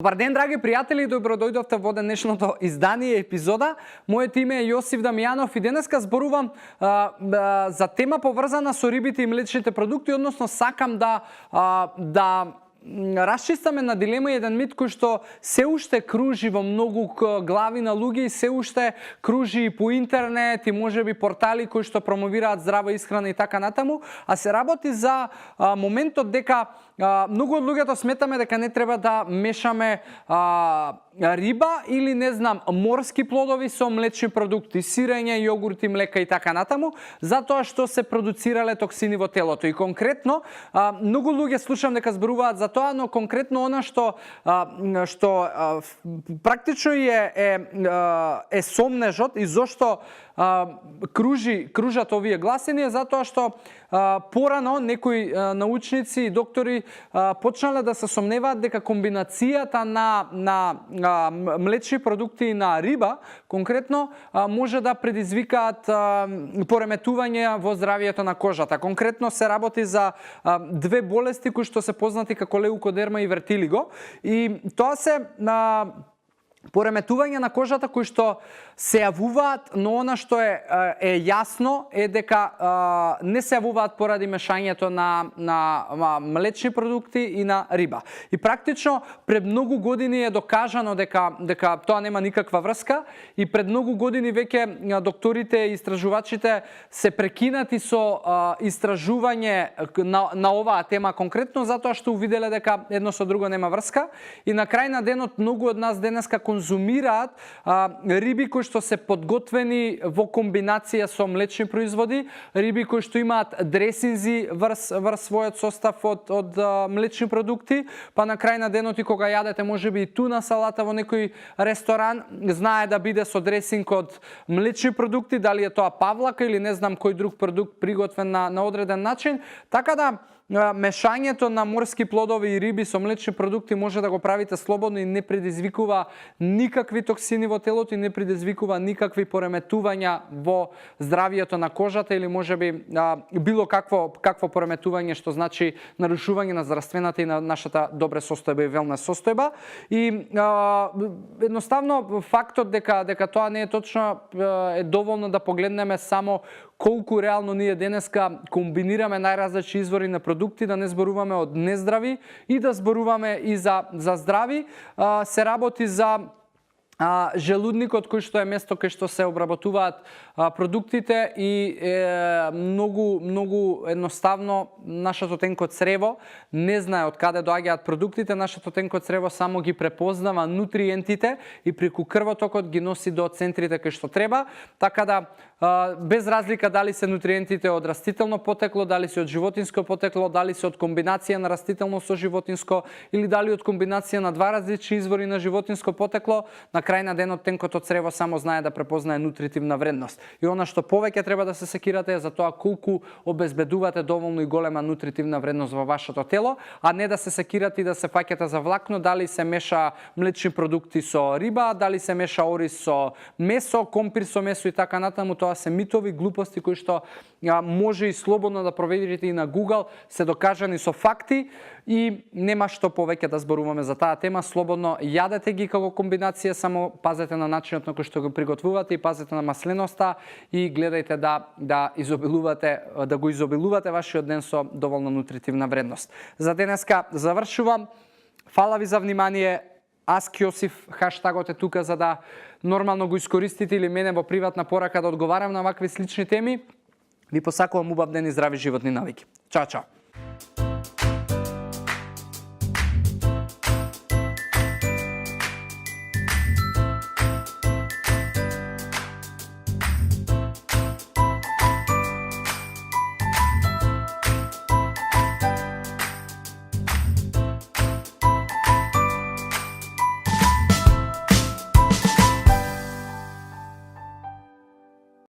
Добар ден, драги пријатели, добро дојдовте во денешното издание епизода. Моето име е Јосиф Дамјанов и денеска зборувам за тема поврзана со рибите и млечните продукти, односно сакам да расчистаме на дилема еден мит кој што се уште кружи во многу глави на луѓе и се уште кружи и по интернет и можеби портали кои што промовираат здрава исхрана и така натаму, а се работи за моментот дека многу од луѓето сметаме дека не треба да мешаме риба или не знам морски плодови со млечни продукти, сирење, јогурти, млека и така натаму, затоа што се продуцирале токсини во телото. И конкретно многу луѓе слушам дека зборуваат за тоа, но конкретно она што практично е сомнежот и зошто кружат овие гласини е затоа што порано некои научници и доктори почнале да се сомневаат дека комбинацијата на млечни продукти и на риба конкретно може да предизвикаат пореметување во здравието на кожата. Конкретно се работи за две болести кои што се познати како леукодерма и вертилиго, и тоа се пореметување на кожата кои што се јавуваат, но она што е јасно е дека не се јавуваат поради мешањето на млечни продукти и на риба. И практично пред многу години е докажано дека тоа нема никаква врска, и пред многу години веќе докторите и истражувачите се прекинати со истражување на оваа тема конкретно затоа што увиделе дека едно со друго нема врска, и на крај на денот многу од нас денеска конзумираат риби кои што се подготвени во комбинација со млечни производи, риби кои што имаат дресинзи врз својот состав од млечни продукти, па на крај на денот и кога јадете можеби и туна салата во некој ресторан, знае да биде со дресинг од млечни продукти, дали е тоа павлака или не знам кој друг продукт приготвен на одреден начин, така да мешањето на морски плодови и риби со млечни продукти може да го правите слободно и не предизвикува никакви токсини во телото и не предизвикува никакви пореметувања во здравието на кожата или можеби било какво пореметување, што значи нарушување на здравствената и на нашата добра состојба и велнес состојба. И едноставно фактот дека тоа не е точно е доволно да погледнеме само колку реално ние денеска комбинираме најразлични извори на продукти, да не зборуваме од нездрави и да зборуваме и за здрави. Се работи за желудникот кој што е место кај што се обработуваат продуктите и многу едноставно нашето тенко црево не знае од каде доаѓаат продуктите, нашето тенко црево само ги препознава нутриентите и преку крвотокот ги носи до центрите кај што треба, така да без разлика дали се нутриентите од растително потекло, дали се од животинско потекло, дали се од комбинација на растително со животинско или дали од комбинација на два различни извори на животинско потекло, на крај на денот тенкото црево само знае да препознае нутритивна вредност. И она што повеќе треба да се секирате е за тоа колку обезбедувате доволно и голема нутритивна вредност во вашето тело, а не да се секирате и да се фаќате за влакно дали се меша млечни продукти со риба, дали се меша ориз со месо, компир со месо и така натаму. Тоа се митови, глупости кои што може и слободно да проверите и на Google, се докажани со факти и нема што повеќе да зборуваме за таа тема. Слободно јадете ги како комбинација, само пазете на начинот на кој што го приготвувате и пазете на масленоста и гледајте да го изобилувате вашиот ден со доволно нутритивна вредност. За денеска завршувам. Фала ви за внимание. Ask Јосиф, хаштагот е тука за да нормално го искористите или мене во приватна порака да одговарам на вакви слични теми. Ви посакувам убав ден и здрави животни навики. Чао, чао!